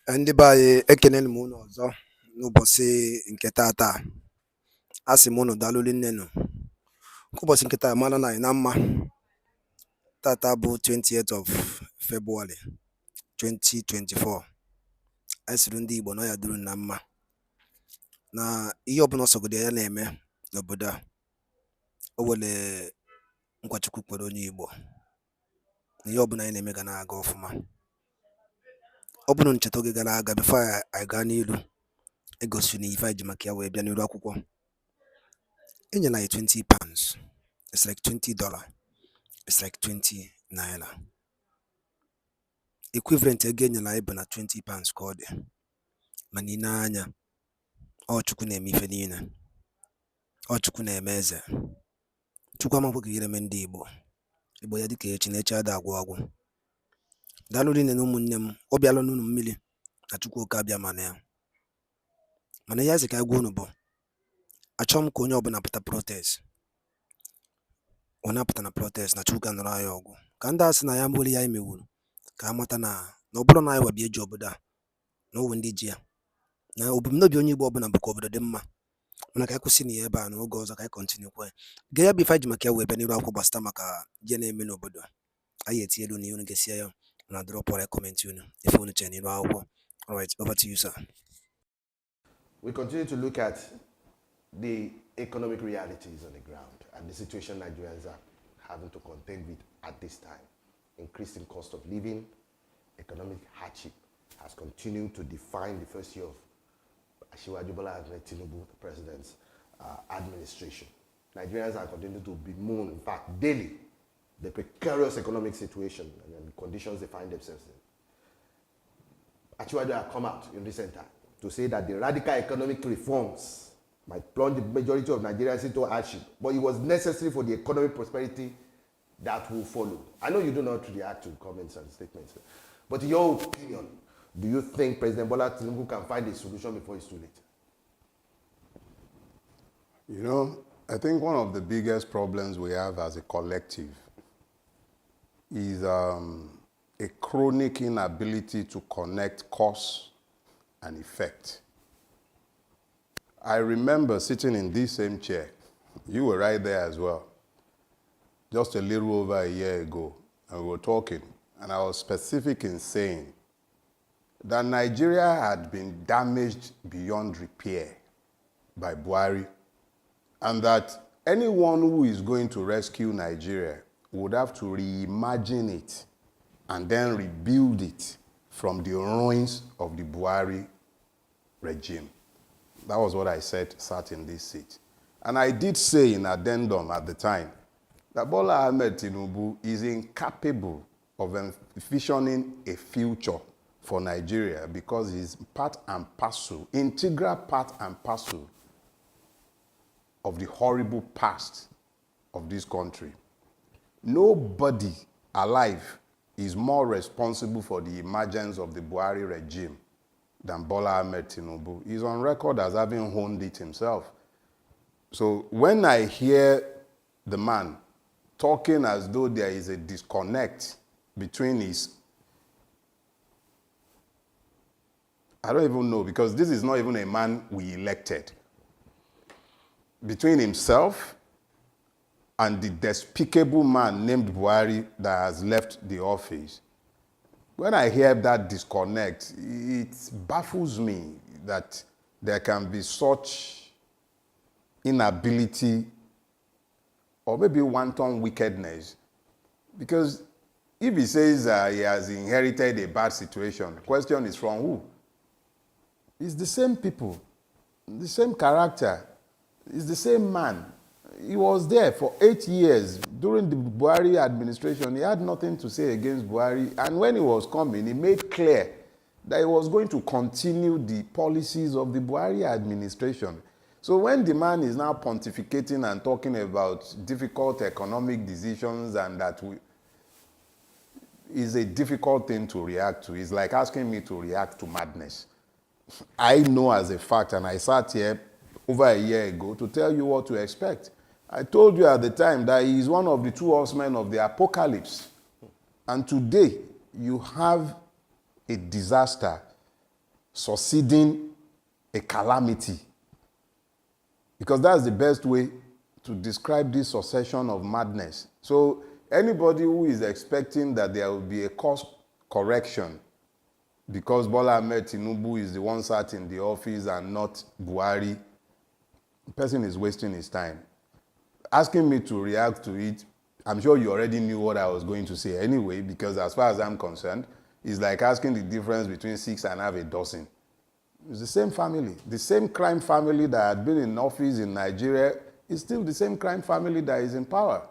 Ndị be anyị ekenelu m unu ọzọ n'ụbọchị nke tata. Asị m unu daalụ nnenu. Ụbọchị nke taa mara na anyị na mma. Tata bụ 28th of February 2024. Anyị sịrị ndị Igbo na ya duru na mma, na ihe ọbụla ọsọgodo ya na-eme n'obodo a, o were nkwachukwu kwere onye Igbo na ihe ọbụla anyị na-eme ga na-aga ọfụma. Ọ bụrụ ncheta oge gara aga, before anyị gaa n'ilu, egosiri na ife anyị ji maka ya wee bịa n'iru akwụkwọ. Enyela anyị 20 pounds, it's like $20, it's like 20 naira. Equivalent ego enyela anyị bụ na 20 pounds ka ọ dị, mana ị na-anya, ọ Chukwu na-eme ife niile, ọ Chukwu na-eme eze. Chukwu amakwa ka ire ndị Igbo ya dịka echi na echi ada agwụ agwụ. Daalụ rinne na ụmụnne m, ọ bịala n'unu mmiri na Chukwu oke abịa mana ya. Mana ya zi ka agwa unu bụ, achọọ m ka onye ọbụla pụta protest. Ọ na-apụta na protest na Chukwu ga-anọrọ anyị ọgwụ. Ka ndị asị na ya mbụli ya imewuru, ka a mata na ọ bụrụ na anyị wabịa eji obodo a, na owe ndị ji ya. Na obumnobi onye Igbo ọbụla bụ ka obodo dị mma. Mana ka anyị kwụsị na ya ebe a, na oge ọzọ ka anyị kọntinu kwa. Gee ya bụ ife anyị ji maka ya wee bịa n'iru akwụkwọ gbasịta maka ihe na-eme n'obodo a. Anyị etinyelu na unu ga-esi ya na drop or comment unu if unu chere n'iru akwụkwọ. All right, over to you, sir. We continue to look at the economic realities on the ground and the situation Nigerians are having to contend with at this time. Increasing cost of living, economic hardship has continued to define the first year of Asiwaju Bola Ahmed Tinubu, the president's administration. Nigerians are continuing to bemoan, in fact, daily, the precarious economic situation and the conditions they find themselves in. Asiwaju have come out in recent time to say that the radical economic reforms might plunge the majority of Nigerians into hardship, but it was necessary for the economic prosperity that will follow. I know you do not react to comments and statements, but in your opinion, do you think President Bola Tinubu can find a solution before it's too late? You know, I think one of the biggest problems we have as a collective is a chronic inability to connect cause and effect. I remember sitting in this same chair. You were right there as well. Just a little over a year ago, and we were talking, and I was specific in saying that Nigeria had been damaged beyond repair by Buhari, and that anyone who is going to rescue Nigeria would have to reimagine it and then rebuild it from the ruins of the Buhari regime. That was what I said, sat in this seat. And I did say in addendum at the time that Bola Ahmed Tinubu is incapable of envisioning a future for Nigeria because he's part and parcel, integral part and parcel of the horrible past of this country. Nobody alive is more responsible for the emergence of the Buhari regime than Bola Ahmed Tinubu. He's on record as having honed it himself. So when I hear the man talking as though there is a disconnect between his, I don't even know, because this is not even a man we elected, between himself and the despicable man named Buhari that has left the office. When I hear that disconnect, it baffles me that there can be such inability or maybe wanton wickedness. Because if he says he has inherited a bad situation, the question is from who? It's the same people, the same character, it's the same man. He was there for 8 years during the Buhari administration. He had nothing to say against Buhari. And when he was coming, he made clear that he was going to continue the policies of the Buhari administration. So when the man is now pontificating and talking about difficult economic decisions and that is a difficult thing to react to, it's like asking me to react to madness. I know as a fact, and I sat here over a year ago to tell you what to expect. I told you at the time that he is one of the two horsemen of the apocalypse. And today, you have a disaster succeeding a calamity. Because that's the best way to describe this succession of madness. So anybody who is expecting that there will be a course correction because Bola Ahmed Tinubu is the one sat in the office and not Buhari, the person is wasting his time. Asking me to react to it, I'm sure you already knew what I was going to say anyway, because as far as I'm concerned, it's like asking the difference between 6 and half a dozen. It's the same family. The same crime family that had been in office in Nigeria is still the same crime family that is in power.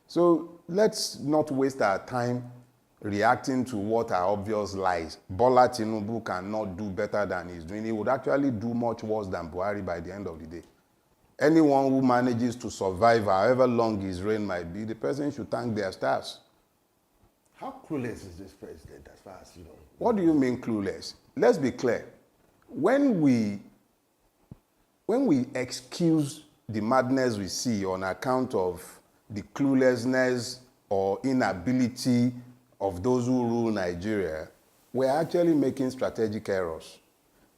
So let's not waste our time reacting to what are obvious lies. Bola Tinubu cannot do better than he's doing. He would actually do much worse than Buhari by the end of the day. Anyone who manages to survive however long his reign might be, the person should thank their stars. How clueless is this president as far as you know? What do you mean clueless? Let's be clear. When we excuse the madness we see on account of the cluelessness or inability of those who rule Nigeria, we're actually making strategic errors.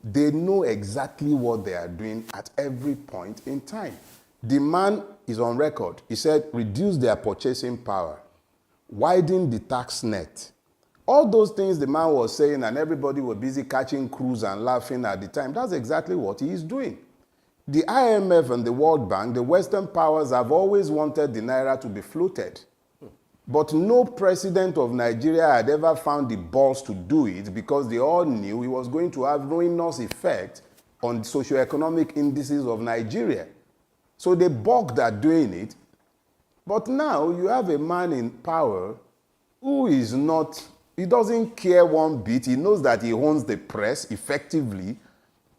They know exactly what they are doing at every point in time. The man is on record. He said, reduce their purchasing power, widen the tax net. All those things the man was saying, and everybody was busy catching crews and laughing at the time. That's exactly what he is doing. The IMF and the World Bank, the Western powers have always wanted the Naira to be floated. But no president of Nigeria had ever found the balls to do it because they all knew it was going to have ruinous effect on the socioeconomic indices of Nigeria. So they balked at doing it. But now you have a man in power who is not, he doesn't care one bit. He knows that he owns the press effectively.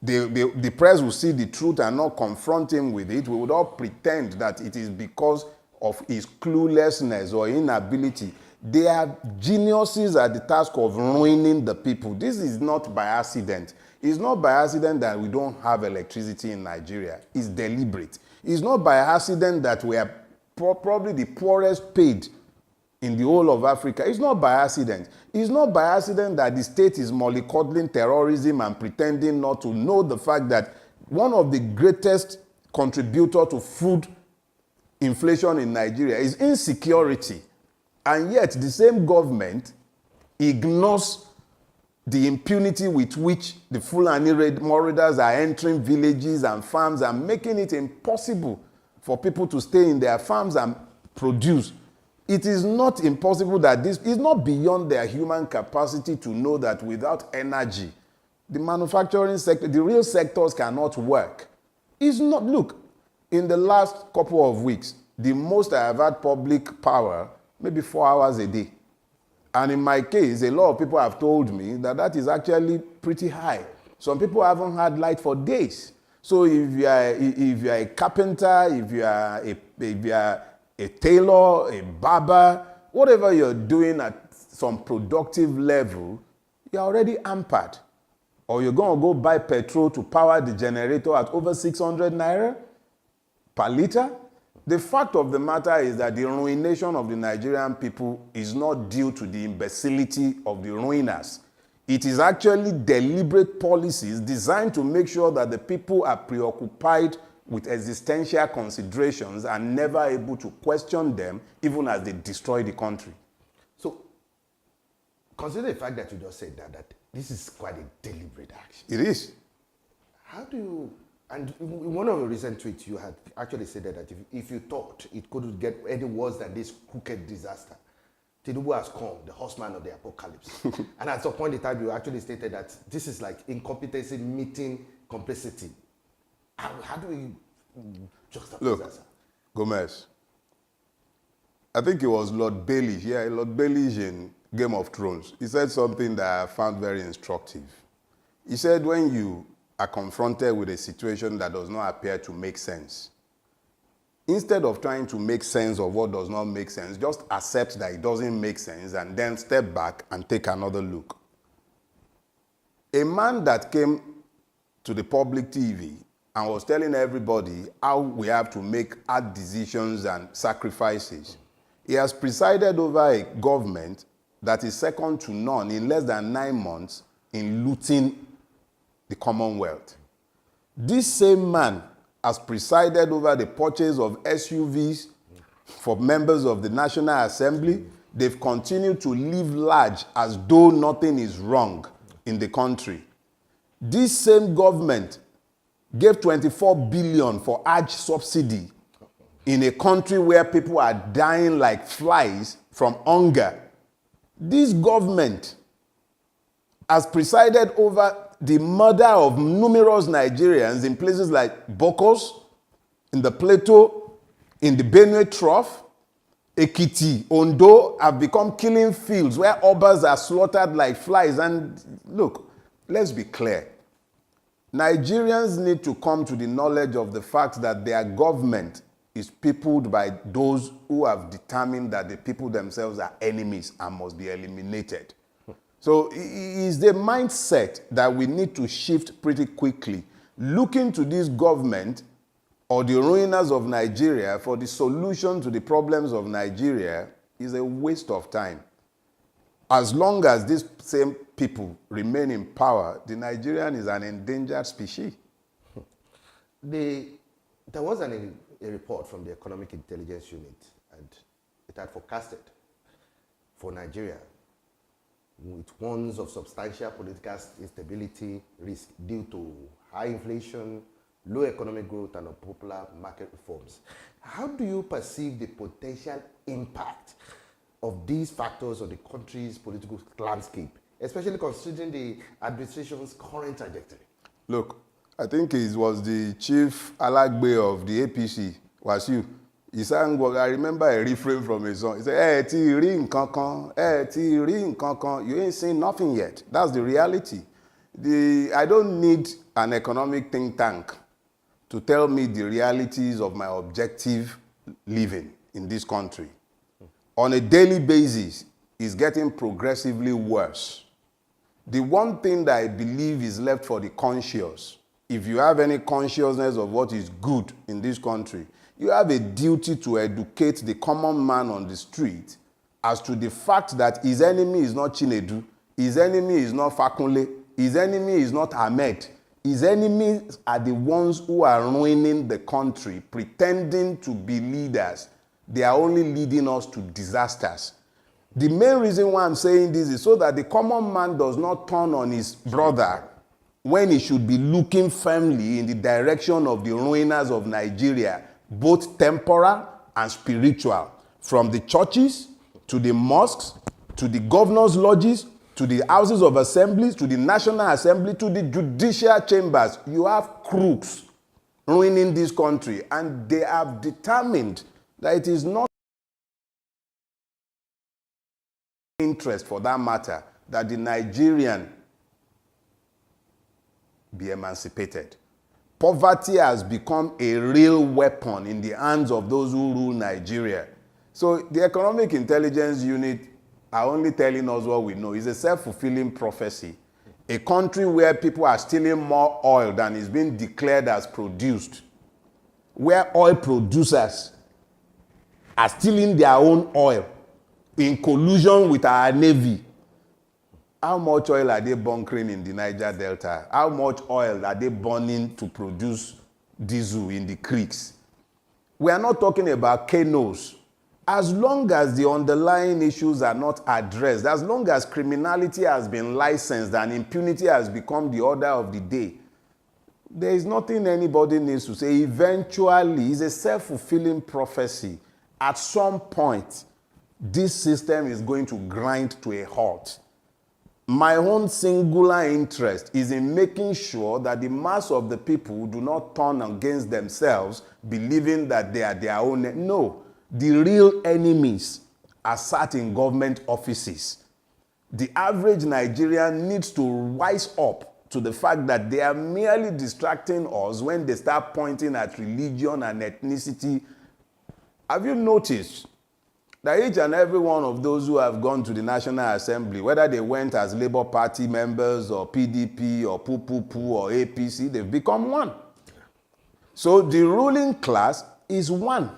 The press will see the truth and not confront him with it. We would all pretend that it is because of his cluelessness or inability. They are geniuses at the task of ruining the people. This is not by accident. It's not by accident that we don't have electricity in Nigeria. It's deliberate. It's not by accident that we are probably the poorest paid in the whole of Africa. It's not by accident. It's not by accident that the state is mollycoddling terrorism and pretending not to know the fact that one of the greatest contributors to food inflation in Nigeria is insecurity. And yet the same government ignores the impunity with which the Fulani marauders are entering villages and farms and making it impossible for people to stay in their farms and produce. It is not impossible that this is not beyond their human capacity to know that without energy, the manufacturing sector, the real sectors cannot work. It's not, look, in the last couple of weeks, the most I have had public power, maybe 4 hours a day. And in my case, a lot of people have told me that that is actually pretty high. Some people haven't had light for days. So if you are a carpenter, if you are a tailor, a barber, whatever you're doing at some productive level, you're already hampered. Or you're going to go buy petrol to power the generator at over 600 naira per liter. The fact of the matter is that the ruination of the Nigerian people is not due to the imbecility of the ruiners. It is actually deliberate policies designed to make sure that the people are preoccupied with existential considerations and never able to question them, even as they destroy the country. So, consider the fact that you just said that this is quite a deliberate action. It is. How do you... And in one of your recent tweets, you had actually said that if you thought it couldn't get any worse than this crooked disaster, Tinubu has come, the horseman of the apocalypse. And at some point in time, you actually stated that this is like incompetency meeting complicity. How do we juxtapose that? Look, Gomez, I think it was Lord Baelish, Lord Baelish in Game of Thrones. He said something that I found very instructive. He said when you are confronted with a situation that does not appear to make sense, instead of trying to make sense of what does not make sense, just accept that it doesn't make sense and then step back and take another look. A man that came to the public TV and was telling everybody how we have to make hard decisions and sacrifices, he has presided over a government that is second to none in less than 9 months in looting the Commonwealth. This same man has presided over the purchase of SUVs for members of the National Assembly. They've continued to live large as though nothing is wrong in the country. This same government gave 24 billion for Hajj subsidy in a country where people are dying like flies from hunger. This government has presided over the murder of numerous Nigerians in places like Bokos, in the Plateau, in the Benue Trough, Ekiti, Ondo have become killing fields where obas are slaughtered like flies. And look, let's be clear. Nigerians need to come to the knowledge of the fact that their government is peopled by those who have determined that the people themselves are enemies and must be eliminated. So it is the mindset that we need to shift pretty quickly. Looking to this government or the ruiners of Nigeria for the solution to the problems of Nigeria is a waste of time. As long as these same people remain in power, the Nigerian is an endangered species. There was a report from the Economic Intelligence Unit, and it had forecasted for Nigeria with warnings of substantial political instability risk due to high inflation, low economic growth, and unpopular market reforms. How do you perceive the potential impact of these factors on the country's political landscape, especially considering the administration's current trajectory? Look, I think it was the chief Alagbe of the APC, Wasiu. He sang, I remember a refrain from a song. He said, ti ri nkan kan, you ain't seen nothing yet. That's the reality. I don't need an economic think tank to tell me the realities of my objective living in this country. On a daily basis, it's getting progressively worse. The one thing that I believe is left for the conscious, if you have any consciousness of what is good in this country, you have a duty to educate the common man on the street as to the fact that his enemy is not Chinedu, his enemy is not Fakunle, his enemy is not Ahmed. His enemies are the ones who are ruining the country, pretending to be leaders. They are only leading us to disasters. The main reason why I'm saying this is so that the common man does not turn on his brother when he should be looking firmly in the direction of the ruiners of Nigeria, both temporal and spiritual, from the churches to the mosques, to the governors' lodges, to the houses of assemblies, to the National Assembly, to the judicial chambers. You have crooks ruining this country, and they have determined that it is not interest, for that matter, that the Nigerian be emancipated. Poverty has become a real weapon in the hands of those who rule Nigeria. So the Economic Intelligence Unit are only telling us what we know. It's a self-fulfilling prophecy. A country where people are stealing more oil than is being declared as produced, where oil producers are stealing their own oil in collusion with our navy. How much oil are they bunkering in the Niger Delta? How much oil are they burning to produce diesel in the creeks? We are not talking about canoes. As long as the underlying issues are not addressed, as long as criminality has been licensed and impunity has become the order of the day, there is nothing anybody needs to say. Eventually, it's a self-fulfilling prophecy. At some point, this system is going to grind to a halt. My own singular interest is in making sure that the mass of the people do not turn against themselves, believing that they are their own. No, the real enemies are sat in government offices. The average Nigerian needs to wise up to the fact that they are merely distracting us when they start pointing at religion and ethnicity. Have you noticed that each and every one of those who have gone to the National Assembly, whether they went as Labour Party members or PDP or PUPUPU or APC, they've become one. So the ruling class is one.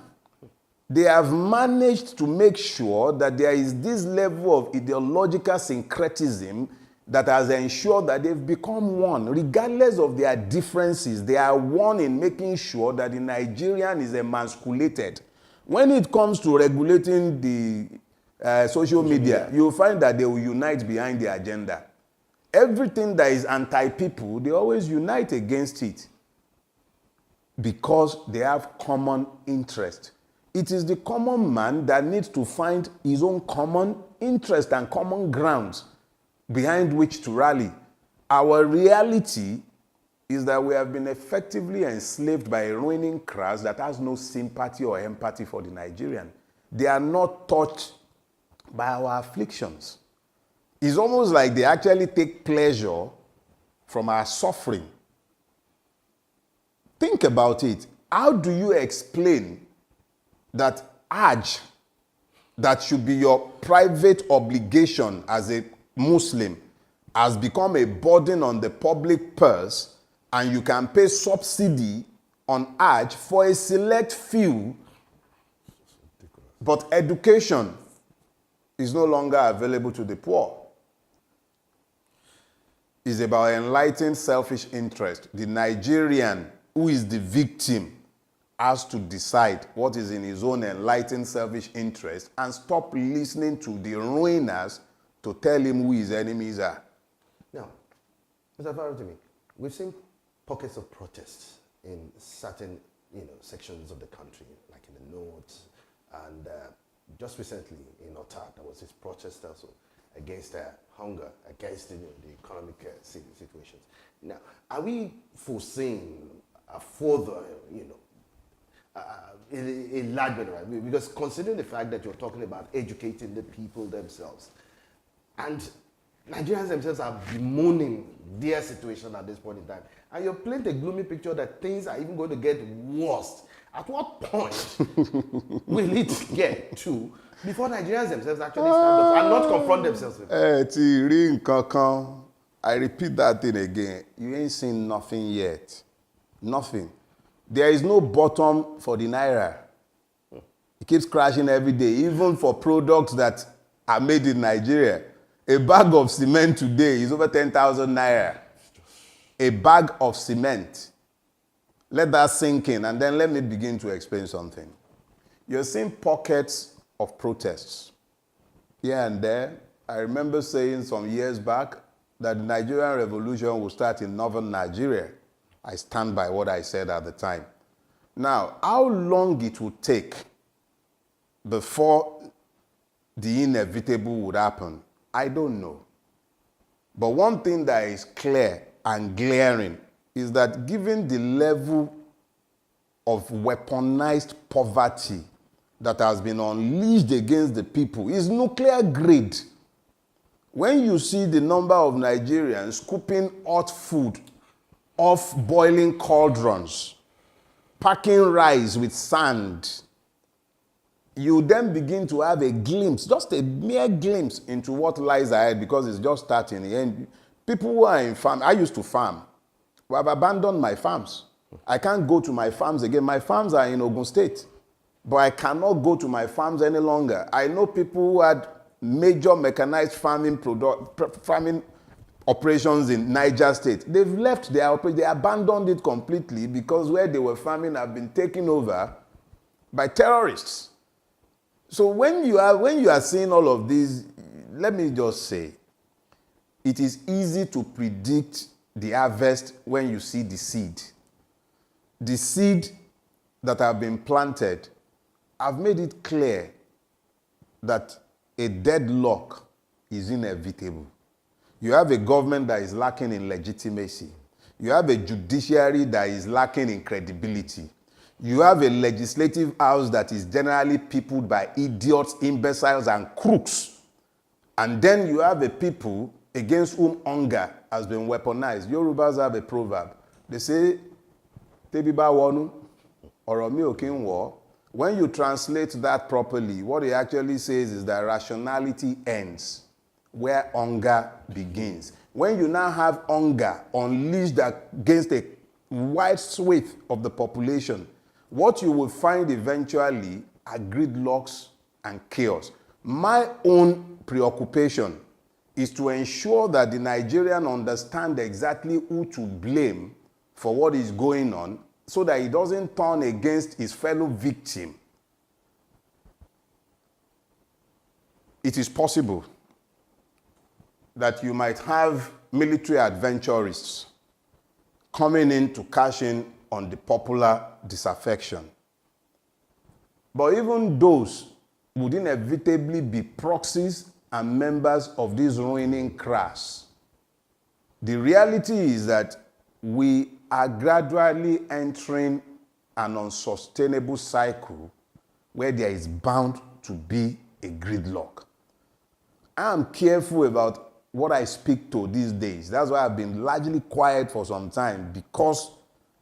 They have managed to make sure that there is this level of ideological syncretism that has ensured that they've become one. Regardless of their differences, they are one in making sure that the Nigerian is emasculated. When it comes to regulating the social media, you'll find that they will unite behind the agenda. Everything that is anti-people, they always unite against it because they have common interest. It is the common man that needs to find his own common interest and common grounds behind which to rally. Our reality is that we have been effectively enslaved by a ruining class that has no sympathy or empathy for the Nigerian. They are not touched by our afflictions. It's almost like they actually take pleasure from our suffering. Think about it. How do you explain that Hajj, that should be your private obligation as a Muslim, has become a burden on the public purse, and you can pay subsidy on Hajj for a select few, but education is no longer available to the poor? It's about enlightened selfish interest. The Nigerian who is the victim has to decide what is in his own enlightened selfish interest and stop listening to the ruiners to tell him who his enemies are. Now, Mr. Farotimi, we've seen pockets of protests in certain sections of the country, like in the north, and just recently in Otta, there was this protest also against hunger, against the economic situations. Now, are we foreseeing a further, enlargement, right? Because considering the fact that you're talking about educating the people themselves, and Nigerians themselves are bemoaning their situation at this point in time, and you're painting a gloomy picture that things are even going to get worse. At what point will it get to before Nigerians themselves actually stand up and not confront themselves with it? I repeat that thing again. You ain't seen nothing yet. Nothing. There is no bottom for the naira. It keeps crashing every day, even for products that are made in Nigeria. A bag of cement today is over 10,000 naira. A bag of cement. Let that sink in, and then let me begin to explain something. You're seeing pockets of protests here and there. I remember saying some years back that the Nigerian revolution will start in northern Nigeria. I stand by what I said at the time. Now, how long it will take before the inevitable would happen, I don't know. But one thing that is clear and glaring is that given the level of weaponized poverty that has been unleashed against the people, is nuclear grade. When you see the number of Nigerians scooping hot food off boiling cauldrons, packing rice with sand, you then begin to have a glimpse, just a mere glimpse into what lies ahead, because it's just starting. And people who are in farm, I used to farm. We have abandoned my farms. I can't go to my farms again. My farms are in Ogun State, but I cannot go to my farms any longer. I know people who had major mechanized farming operations in Niger State. They've left their operation. They abandoned it completely because where they were farming have been taken over by terrorists. So when you are seeing all of these, let me just say, it is easy to predict the harvest when you see the seed. The seed that have been planted have made it clear that a deadlock is inevitable. You have a government that is lacking in legitimacy. You have a judiciary that is lacking in credibility. You have a legislative house that is generally peopled by idiots, imbeciles, and crooks. And then you have a people against whom hunger has been weaponized. Yorubas have a proverb. They say, Tebiba wonu, oromi okin wo. When you translate that properly, what it actually says is that rationality ends where hunger begins. When you now have hunger unleashed against a wide swath of the population, what you will find eventually are gridlocks and chaos. My own preoccupation is to ensure that the Nigerian understand exactly who to blame for what is going on so that he doesn't turn against his fellow victim. It is possible that you might have military adventurists coming in to cash in on the popular disaffection. But even those would inevitably be proxies and members of this ruining class. The reality is that we are gradually entering an unsustainable cycle where there is bound to be a gridlock. I am careful about what I speak to these days. That's why I've been largely quiet for some time, because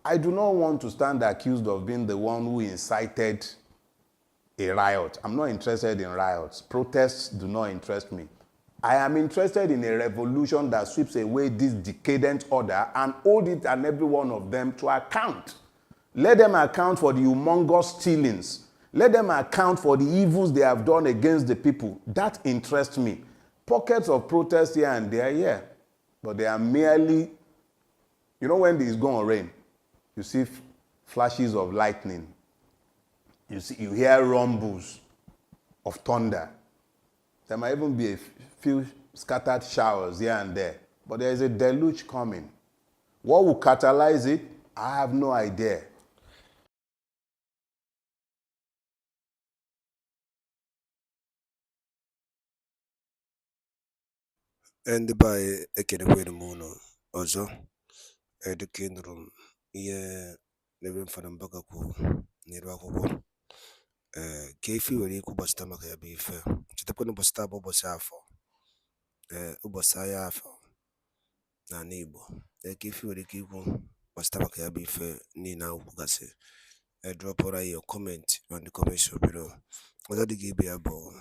I do not want to stand accused of being the one who incited a riot. I'm not interested in riots. Protests do not interest me. I am interested in a revolution that sweeps away this decadent order and hold it and every one of them to account. Let them account for the humongous stealings. Let them account for the evils they have done against the people. That interests me. Pockets of protest here and there, yeah. But they are merely, you know, when it's going to rain, you see flashes of lightning. You hear rumbles of thunder. There might even be a few scattered showers here and there. But there is a deluge coming. What will catalyze it? I have no idea. Ndị be anyị ekenekwere m unu ọzọ dịka ị nụrụ m ihe n'ebe mfana mbaka kwuru n'elu akwụkwọ ka ife nwere ikwu gbasịta maka ya bụ ife. Chetakwa na ụbọchị taa bụ ụbọchị afọ, ụbọchị ahịa afọ n'ala Igbo. Ka ife nwere ike ikwu gbasịta maka ya bụ ife niile ahụ kwugasị, drọpụrụ anyị your comment on the comment section below. Ọzọ dị ka ibe ya bụ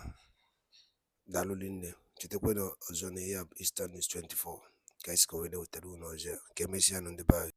daalụ nne. Chetakwa na ọzọ na ya bụ Eastern News 24 ka anyị si ka wee na-wetara unu ọzọ ka emesịa nụ ndị be anyị.